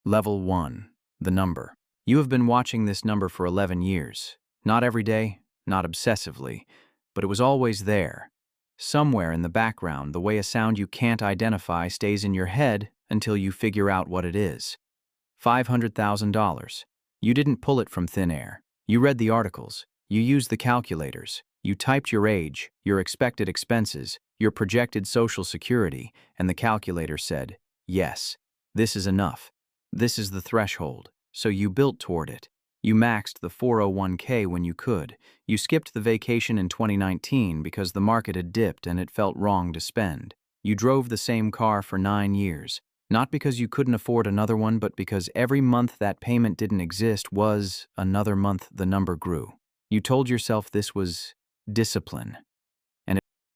Level 1. The number. You have been watching this number for 11 years. Not every day, not obsessively, but it was always there. Somewhere in the background, the way a sound you can't identify stays in your head until you figure out what it is. $500,000. You didn't pull it from thin air. You read the articles. You used the calculators. You typed your age, your expected expenses, your projected social security, and the calculator said, yes, this is enough. This is the threshold. So you built toward it. You maxed the 401k when you could. You skipped the vacation in 2019 because the market had dipped and it felt wrong to spend. You drove the same car for 9 years. Not because you couldn't afford another one, but because every month that payment didn't exist was another month the number grew. You told yourself this was discipline.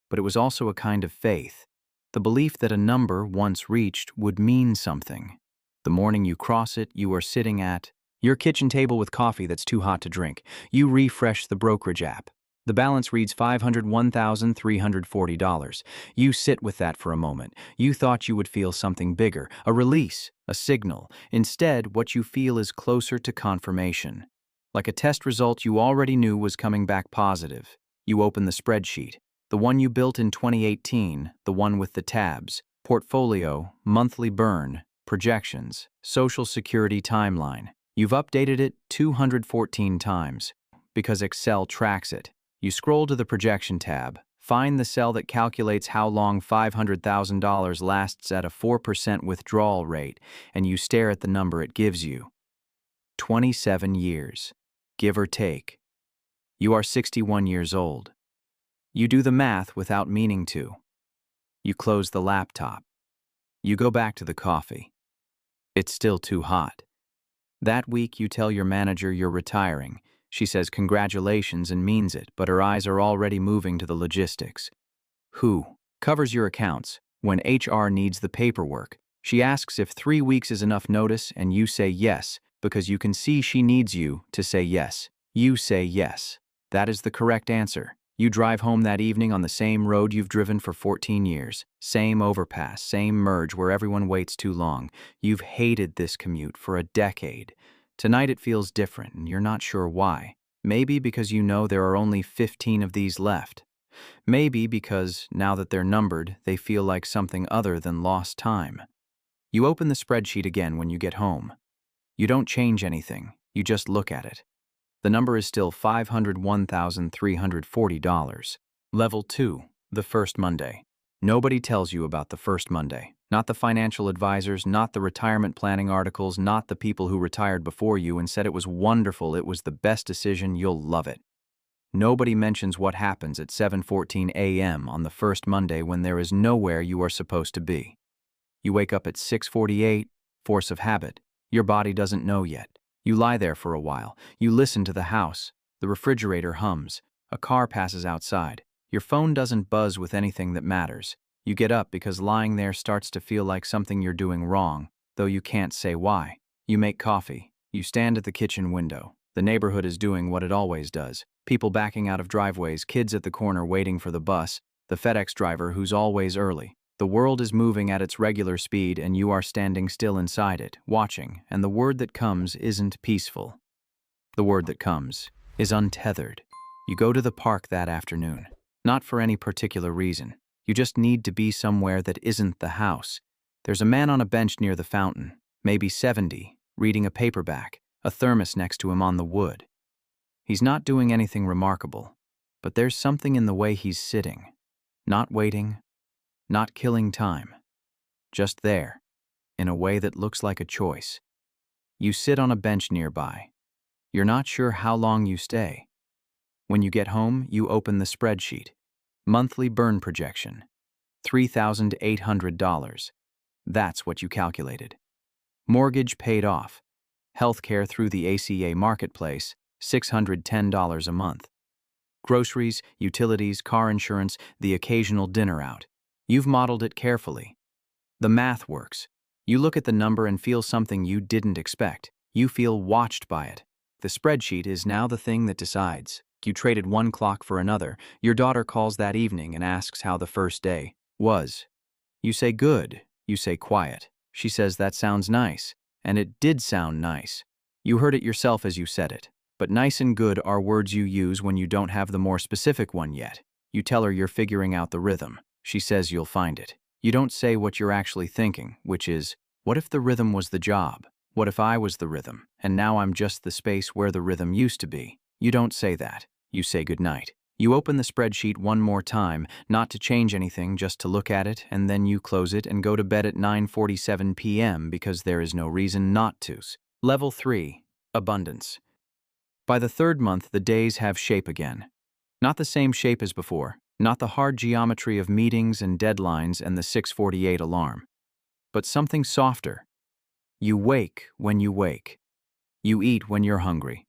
But it was also a kind of faith. The belief that a number, once reached, would mean something. The morning you cross it, you are sitting at your kitchen table with coffee that's too hot to drink. You refresh the brokerage app. The balance reads $501,340. You sit with that for a moment. You thought you would feel something bigger, a release, a signal. Instead, what you feel is closer to confirmation. Like a test result you already knew was coming back positive. You open the spreadsheet. The one you built in 2018, the one with the tabs, portfolio, monthly burn, projections, social security timeline. You've updated it 214 times because Excel tracks it. You scroll to the projection tab, find the cell that calculates how long $500,000 lasts at a 4% withdrawal rate, and you stare at the number it gives you. 27 years, give or take. You are 61 years old. You do the math without meaning to. You close the laptop. You go back to the coffee. It's still too hot. That week you tell your manager you're retiring. She says congratulations and means it, but her eyes are already moving to the logistics. Who covers your accounts when HR needs the paperwork? She asks if 3 weeks is enough notice and you say yes, because you can see she needs you to say yes. You say yes. That is the correct answer. You drive home that evening on the same road you've driven for 14 years. Same overpass, same merge where everyone waits too long. You've hated this commute for a decade. Tonight it feels different and you're not sure why. Maybe because you know there are only 15 of these left. Maybe because, now that they're numbered, they feel like something other than lost time. You open the spreadsheet again when you get home. You don't change anything, you just look at it. The number is still $501,340. Level 2, the first Monday. Nobody tells you about the first Monday. Not the financial advisors, not the retirement planning articles, not the people who retired before you and said it was wonderful, it was the best decision, you'll love it. Nobody mentions what happens at 7:14 a.m. on the first Monday when there is nowhere you are supposed to be. You wake up at 6:48, force of habit. Your body doesn't know yet. You lie there for a while. You listen to the house. The refrigerator hums. A car passes outside. Your phone doesn't buzz with anything that matters. You get up because lying there starts to feel like something you're doing wrong, though you can't say why. You make coffee. You stand at the kitchen window. The neighborhood is doing what it always does. People backing out of driveways, kids at the corner waiting for the bus, the FedEx driver who's always early. The world is moving at its regular speed and you are standing still inside it, watching, and the word that comes isn't peaceful. The word that comes is untethered. You go to the park that afternoon, not for any particular reason. You just need to be somewhere that isn't the house. There's a man on a bench near the fountain, maybe 70, reading a paperback, a thermos next to him on the wood. He's not doing anything remarkable, but there's something in the way he's sitting, not waiting, not killing time, just there, in a way that looks like a choice. You sit on a bench nearby. You're not sure how long you stay. When you get home, you open the spreadsheet. Monthly burn projection, $3,800. That's what you calculated. Mortgage paid off. Healthcare through the ACA marketplace, $610 a month. Groceries, utilities, car insurance, the occasional dinner out. You've modeled it carefully. The math works. You look at the number and feel something you didn't expect. You feel watched by it. The spreadsheet is now the thing that decides. You traded one clock for another. Your daughter calls that evening and asks how the first day was. You say good. You say quiet. She says that sounds nice. And it did sound nice. You heard it yourself as you said it. But nice and good are words you use when you don't have the more specific one yet. You tell her you're figuring out the rhythm. She says you'll find it. You don't say what you're actually thinking, which is, what if the rhythm was the job? What if I was the rhythm, and now I'm just the space where the rhythm used to be? You don't say that. You say goodnight. You open the spreadsheet one more time, not to change anything, just to look at it, and then you close it and go to bed at 9:47 p.m. because there is no reason not to. Level 3. Abundance. By the third month, the days have shape again. Not the same shape as before, not the hard geometry of meetings and deadlines and the 6:48 alarm, but something softer. You wake when you wake. You eat when you're hungry.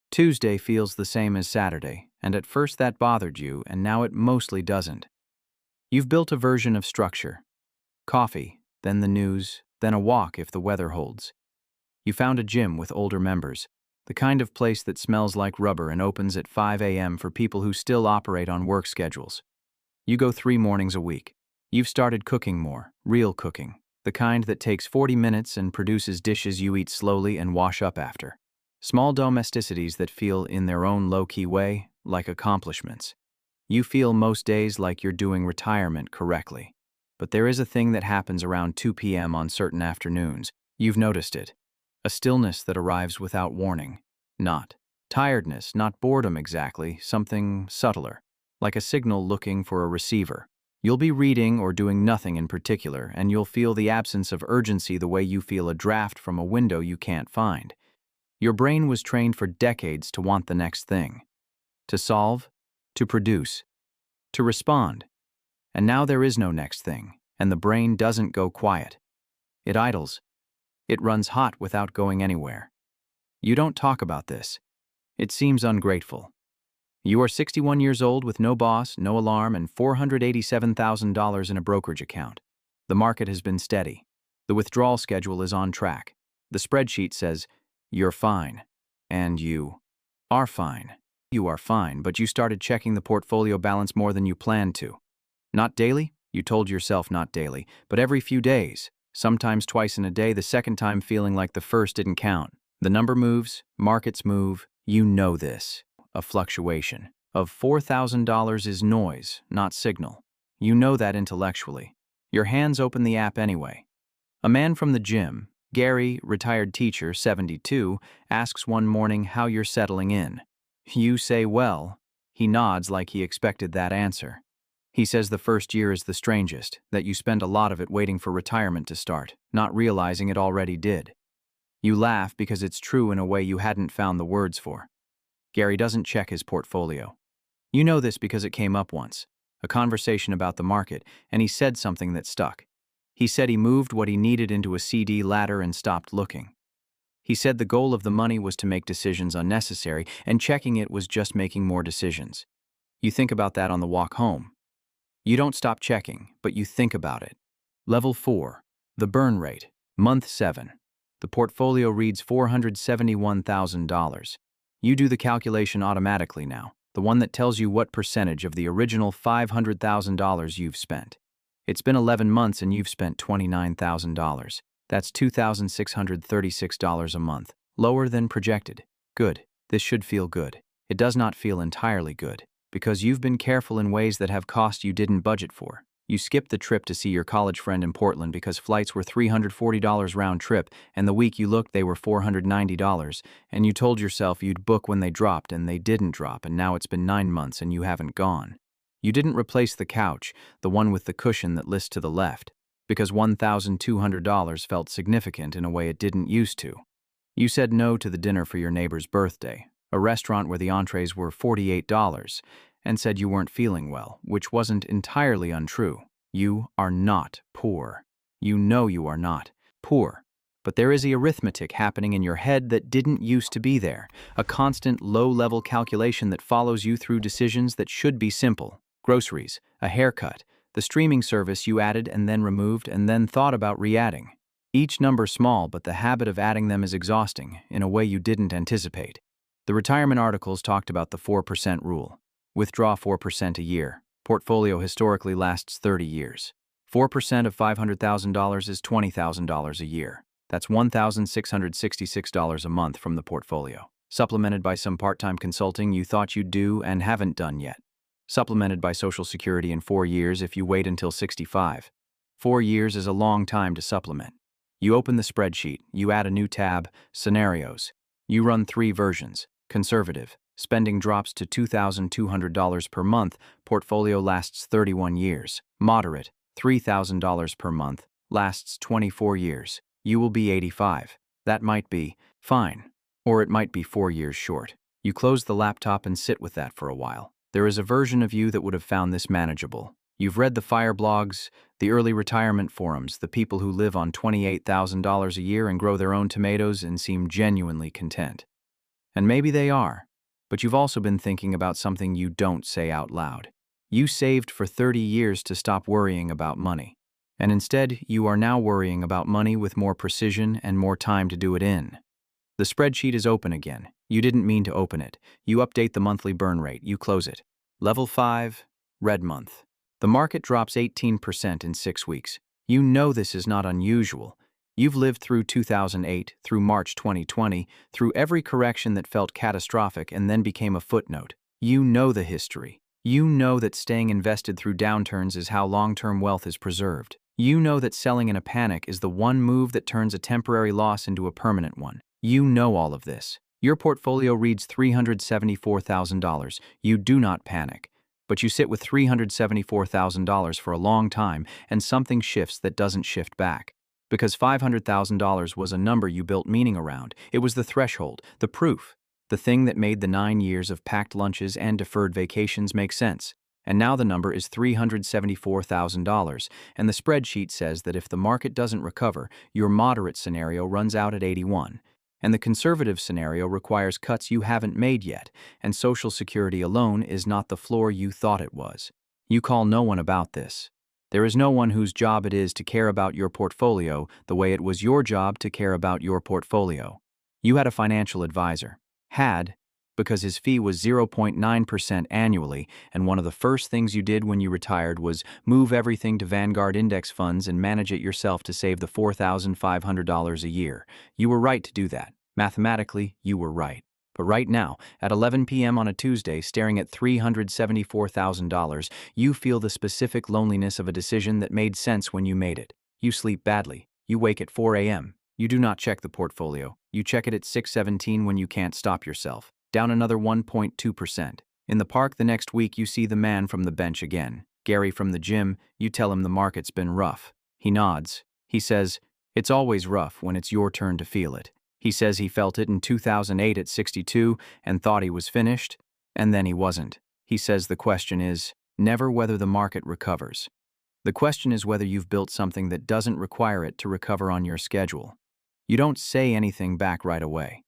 Tuesday feels the same as Saturday, and at first that bothered you, and now it mostly doesn't. You've built a version of structure. Coffee, then the news, then a walk if the weather holds. You found a gym with older members, the kind of place that smells like rubber and opens at 5 a.m. for people who still operate on work schedules. You go 3 mornings a week. You've started cooking more, real cooking, the kind that takes 40 minutes and produces dishes you eat slowly and wash up after. Small domesticities that feel, in their own low-key way, like accomplishments. You feel most days like you're doing retirement correctly. But there is a thing that happens around 2 p.m. on certain afternoons. You've noticed it. A stillness that arrives without warning. Not tiredness, not boredom exactly, something subtler, like a signal looking for a receiver. You'll be reading or doing nothing in particular, and you'll feel the absence of urgency the way you feel a draft from a window you can't find. Your brain was trained for decades to want the next thing. To solve, to produce, to respond. And now there is no next thing, and the brain doesn't go quiet. It idles. It runs hot without going anywhere. You don't talk about this. It seems ungrateful. You are 61 years old with no boss, no alarm, and $487,000 in a brokerage account. The market has been steady. The withdrawal schedule is on track. The spreadsheet says, you're fine. And you are fine. You are fine, but you started checking the portfolio balance more than you planned to. Not daily? You told yourself not daily, but every few days. Sometimes twice in a day, the second time feeling like the first didn't count. The number moves, markets move. You know this. A fluctuation of $4,000 is noise, not signal. You know that intellectually. Your hands open the app anyway. A man from the gym, Gary, retired teacher, 72, asks one morning how you're settling in. You say, well. He nods like he expected that answer. He says the first year is the strangest, that you spend a lot of it waiting for retirement to start, not realizing it already did. You laugh because it's true in a way you hadn't found the words for. Gary doesn't check his portfolio. You know this because it came up once, a conversation about the market, and he said something that stuck. He said he moved what he needed into a CD ladder and stopped looking. He said the goal of the money was to make decisions unnecessary, and checking it was just making more decisions. You think about that on the walk home. You don't stop checking, but you think about it. Level 4. The burn rate. Month 7. The portfolio reads $471,000. You do the calculation automatically now, the one that tells you what percentage of the original $500,000 you've spent. It's been 11 months and you've spent $29,000. That's $2,636 a month, lower than projected. Good. This should feel good. It does not feel entirely good, because you've been careful in ways that have cost you didn't budget for. You skipped the trip to see your college friend in Portland because flights were $340 round trip, and the week you looked they were $490, and you told yourself you'd book when they dropped, and they didn't drop, and now it's been 9 months and you haven't gone. You didn't replace the couch, the one with the cushion that lists to the left, because $1,200 felt significant in a way it didn't used to. You said no to the dinner for your neighbor's birthday, a restaurant where the entrees were $48, and said you weren't feeling well, which wasn't entirely untrue. You are not poor. You know you are not poor. But there is a arithmetic happening in your head that didn't used to be there, a constant low-level calculation that follows you through decisions that should be simple. Groceries, a haircut, the streaming service you added and then removed and then thought about re-adding. Each number small, but the habit of adding them is exhausting in a way you didn't anticipate. The retirement articles talked about the 4% rule. Withdraw 4% a year. Portfolio historically lasts 30 years. 4% of $500,000 is $20,000 a year. That's $1,666 a month from the portfolio. Supplemented by some part-time consulting you thought you'd do and haven't done yet. Supplemented by Social Security in 4 years if you wait until 65. 4 years is a long time to supplement. You open the spreadsheet, you add a new tab, Scenarios. You run 3 versions. Conservative. Spending drops to $2,200 per month. Portfolio lasts 31 years. Moderate. $3,000 per month. Lasts 24 years. You will be 85. That might be fine. Or it might be 4 years short. You close the laptop and sit with that for a while. There is a version of you that would have found this manageable. You've read the FIRE blogs, the early retirement forums, the people who live on $28,000 a year and grow their own tomatoes and seem genuinely content. And maybe they are, but you've also been thinking about something you don't say out loud. You saved for 30 years to stop worrying about money. And instead, you are now worrying about money with more precision and more time to do it in. The spreadsheet is open again. You didn't mean to open it. You update the monthly burn rate. You close it. Level 5, red month. The market drops 18% in 6 weeks. You know this is not unusual. You've lived through 2008, through March 2020, through every correction that felt catastrophic and then became a footnote. You know the history. You know that staying invested through downturns is how long-term wealth is preserved. You know that selling in a panic is the one move that turns a temporary loss into a permanent one. You know all of this. Your portfolio reads $374,000. You do not panic. But you sit with $374,000 for a long time and something shifts that doesn't shift back. Because $500,000 was a number you built meaning around. It was the threshold, the proof, the thing that made the 9 years of packed lunches and deferred vacations make sense. And now the number is $374,000, and the spreadsheet says that if the market doesn't recover, your moderate scenario runs out at 81. And the conservative scenario requires cuts you haven't made yet, and Social Security alone is not the floor you thought it was. You call no one about this. There is no one whose job it is to care about your portfolio the way it was your job to care about your portfolio. You had a financial advisor. Had, because his fee was 0.9% annually, and one of the first things you did when you retired was move everything to Vanguard index funds and manage it yourself to save the $4,500 a year. You were right to do that. Mathematically, you were right. But right now, at 11 p.m. on a Tuesday, staring at $374,000, you feel the specific loneliness of a decision that made sense when you made it. You sleep badly. You wake at 4 a.m. You do not check the portfolio. You check it at 6:17 when you can't stop yourself. Down another 1.2%. In the park the next week, you see the man from the bench again. Gary from the gym. You tell him the market's been rough. He nods. He says, "It's always rough when it's your turn to feel it." He says he felt it in 2008 at 62 and thought he was finished, and then he wasn't. He says the question is never whether the market recovers. The question is whether you've built something that doesn't require it to recover on your schedule. You don't say anything back right away.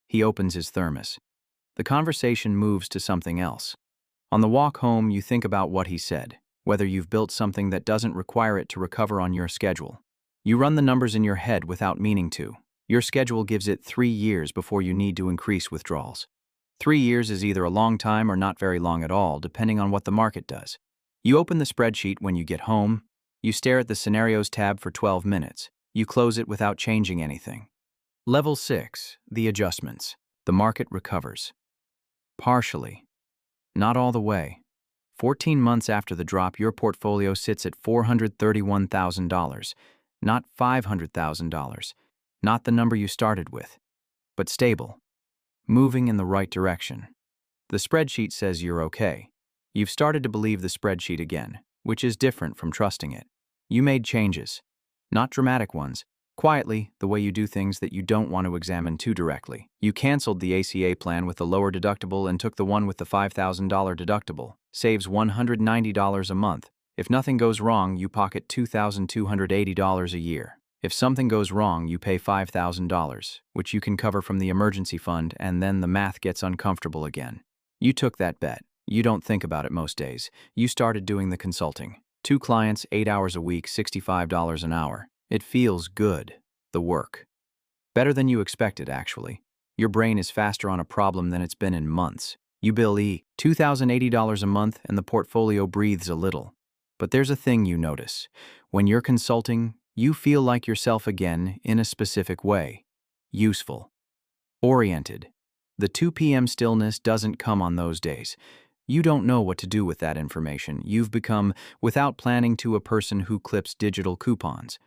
He opens his thermos. The conversation moves to something else. On the walk home, you think about what he said, whether you've built something that doesn't require it to recover on your schedule. You run the numbers in your head without meaning to. Your schedule gives it 3 years before you need to increase withdrawals. 3 years is either a long time or not very long at all, depending on what the market does. You open the spreadsheet when you get home. You stare at the Scenarios tab for 12 minutes. You close it without changing anything. Level 6, the adjustments. The market recovers. Partially. Not all the way. 14 months after the drop, your portfolio sits at $431,000, not $500,000, not the number you started with, but stable, moving in the right direction. The spreadsheet says you're okay. You've started to believe the spreadsheet again, which is different from trusting it. You made changes, not dramatic ones, quietly, the way you do things that you don't want to examine too directly. You canceled the ACA plan with the lower deductible and took the one with the $5,000 deductible. Saves $190 a month. If nothing goes wrong, you pocket $2,280 a year. If something goes wrong, you pay $5,000, which you can cover from the emergency fund, and then the math gets uncomfortable again. You took that bet. You don't think about it most days. You started doing the consulting. 2 clients, 8 hours a week, $65 an hour. It feels good, the work. Better than you expected, actually. Your brain is faster on a problem than it's been in months. You bill $2,080 a month and the portfolio breathes a little. But there's a thing you notice. When you're consulting, You feel like yourself again in a specific way. Useful. Oriented. The 2 p.m. stillness doesn't come on those days. You don't know what to do with that information. You've become, without planning to, a person who clips digital coupons.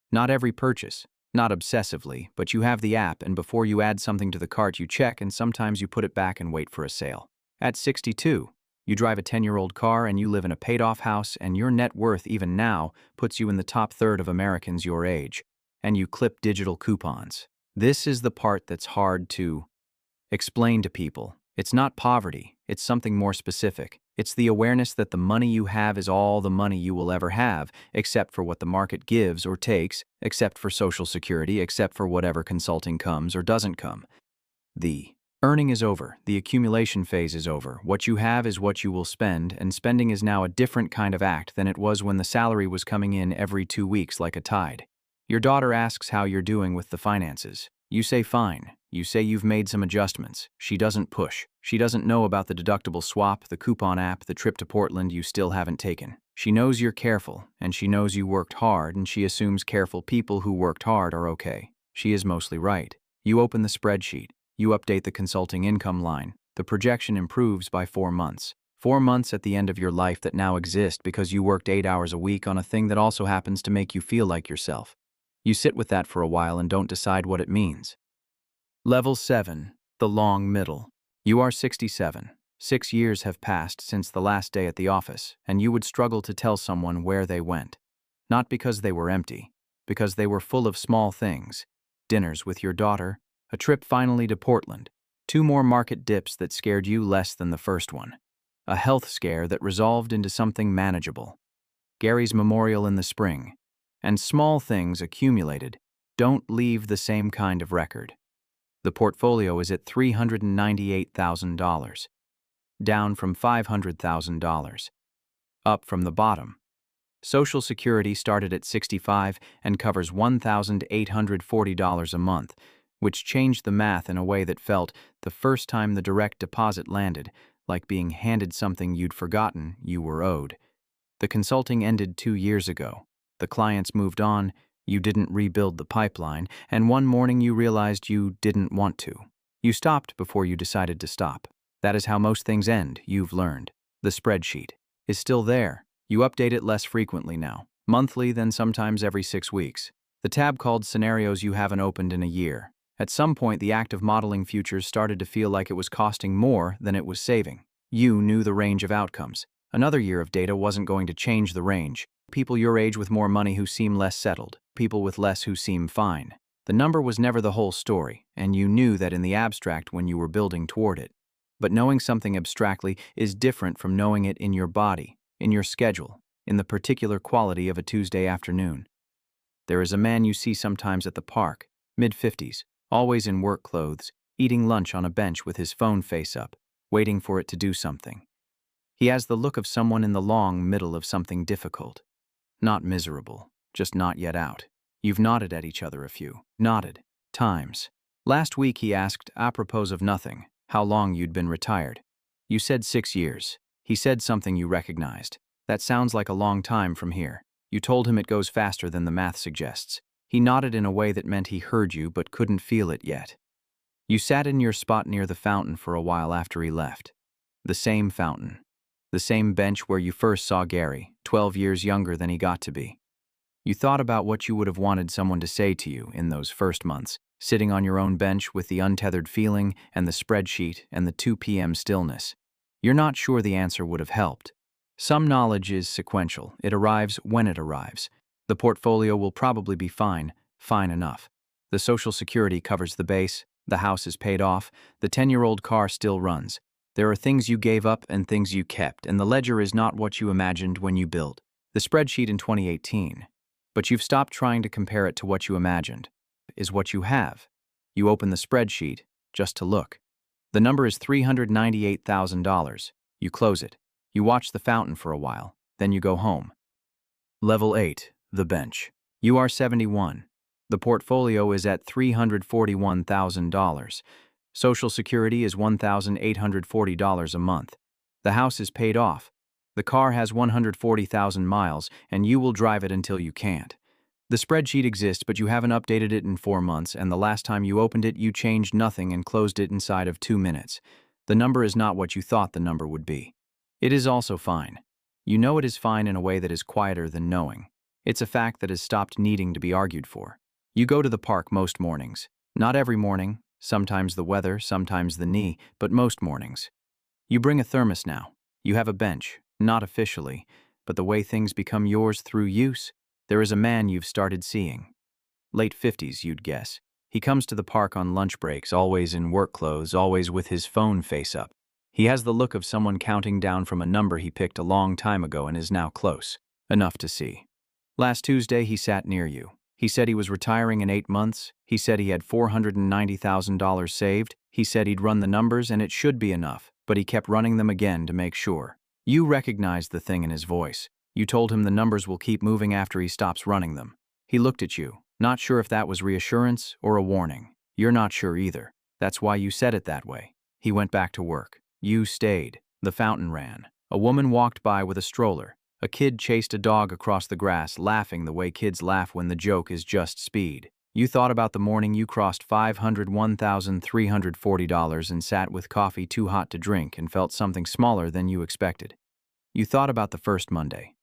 Not every purchase, not obsessively, but you have the app, and before you add something to the cart you check, and sometimes you put it back and wait for a sale. At 62, you drive a 10-year-old car and you live in a paid-off house, and your net worth even now puts you in the top third of Americans your age, and you clip digital coupons. This is the part that's hard to explain to people. It's not poverty, it's something more specific. It's the awareness that the money you have is all the money you will ever have, except for what the market gives or takes, except for Social Security, except for whatever consulting comes or doesn't come. The earning is over, the accumulation phase is over. What you have is what you will spend, and spending is now a different kind of act than it was when the salary was coming in every 2 weeks like a tide. Your daughter asks how you're doing with the finances. You say fine. You say you've made some adjustments. She doesn't push. She doesn't know about the deductible swap, the coupon app, the trip to Portland you still haven't taken. She knows you're careful, and she knows you worked hard, and she assumes careful people who worked hard are okay. She is mostly right. You open the spreadsheet. You update the consulting income line. The projection improves by 4 months. 4 months at the end of your life that now exist because you worked 8 hours a week on a thing that also happens to make you feel like yourself. You sit with that for a while and don't decide what it means. Level 7. The long middle. You are 67. 6 years have passed since the last day at the office, and you would struggle to tell someone where they went. Not because they were empty, because they were full of small things. Dinners with your daughter, a trip finally to Portland, 2 more market dips that scared you less than the first one, a health scare that resolved into something manageable, Gary's memorial in the spring, and small things accumulated don't leave the same kind of record. The portfolio is at $398,000, down from $500,000, up from the bottom. Social Security started at $65 and covers $1,840 a month, which changed the math in a way that felt, the first time the direct deposit landed, like being handed something you'd forgotten you were owed. The consulting ended 2 years ago. The clients moved on. You didn't rebuild the pipeline, and one morning you realized you didn't want to. You stopped before you decided to stop. That is how most things end, you've learned. The spreadsheet is still there. You update it less frequently now, monthly than sometimes every 6 weeks. The tab called Scenarios you haven't opened in a year. At some point, the act of modeling futures started to feel like it was costing more than it was saving. You knew the range of outcomes. Another year of data wasn't going to change the range. People your age with more money who seem less settled, people with less who seem fine. The number was never the whole story, and you knew that in the abstract when you were building toward it. But knowing something abstractly is different from knowing it in your body, in your schedule, in the particular quality of a Tuesday afternoon. There is a man you see sometimes at the park, mid-50s, always in work clothes, eating lunch on a bench with his phone face up, waiting for it to do something. He has the look of someone in the long middle of something difficult. Not miserable, just not yet out. You've nodded at each other a few. Nodded. Times. Last week he asked, apropos of nothing, how long you'd been retired. You said 6 years. He said something you recognized. That sounds like a long time from here. You told him it goes faster than the math suggests. He nodded in a way that meant he heard you but couldn't feel it yet. You sat in your spot near the fountain for a while after he left. The same fountain. The same bench where you first saw Gary, 12 years younger than he got to be. You thought about what you would have wanted someone to say to you in those first months, sitting on your own bench with the untethered feeling and the spreadsheet and the 2 p.m. stillness. You're not sure the answer would have helped. Some knowledge is sequential. It arrives when it arrives. The portfolio will probably be fine enough. The Social Security covers the base, the house is paid off, the 10-year-old car still runs. There are things you gave up and things you kept, and the ledger is not what you imagined when you built the spreadsheet in 2018. But you've stopped trying to compare it to what you imagined. Is what you have. You open the spreadsheet just to look. The number is $398,000. You close it. You watch the fountain for a while. Then you go home. Level 8. The bench. You are 71. The portfolio is at $341,000. Social Security is $1,840 a month. The house is paid off. The car has 140,000 miles, and you will drive it until you can't. The spreadsheet exists, but you haven't updated it in 4 months, and the last time you opened it, you changed nothing and closed it inside of 2 minutes. The number is not what you thought the number would be. It is also fine. You know it is fine in a way that is quieter than knowing. It's a fact that has stopped needing to be argued for. You go to the park most mornings. Not every morning, sometimes the weather, sometimes the knee, but most mornings. You bring a thermos now. You have a bench, not officially, but the way things become yours through use. There is a man you've started seeing. Late 50s, you'd guess. He comes to the park on lunch breaks, always in work clothes, always with his phone face up. He has the look of someone counting down from a number he picked a long time ago and is now close. Enough to see. Last Tuesday, he sat near you. He said he was retiring in 8 months. He said he had $490,000 saved. He said he'd run the numbers and it should be enough, but he kept running them again to make sure. You recognized the thing in his voice. You told him the numbers will keep moving after he stops running them. He looked at you, not sure if that was reassurance or a warning. You're not sure either. That's why you said it that way. He went back to work. You stayed. The fountain ran. A woman walked by with a stroller. A kid chased a dog across the grass, laughing the way kids laugh when the joke is just speed. You thought about the morning you crossed $501,340 and sat with coffee too hot to drink and felt something smaller than you expected. You thought about the first Monday.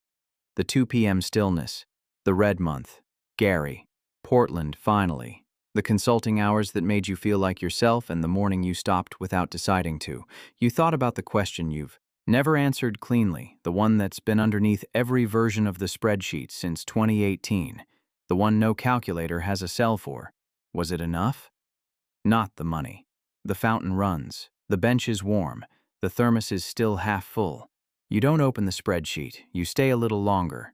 The 2 p.m. stillness, the red month, Gary, Portland, finally, the consulting hours that made you feel like yourself and the morning you stopped without deciding to. You thought about the question you've never answered cleanly, the one that's been underneath every version of the spreadsheet since 2018, the one no calculator has a cell for. Was it enough? Not the money. The fountain runs, the bench is warm, the thermos is still half full. You don't open the spreadsheet, you stay a little longer,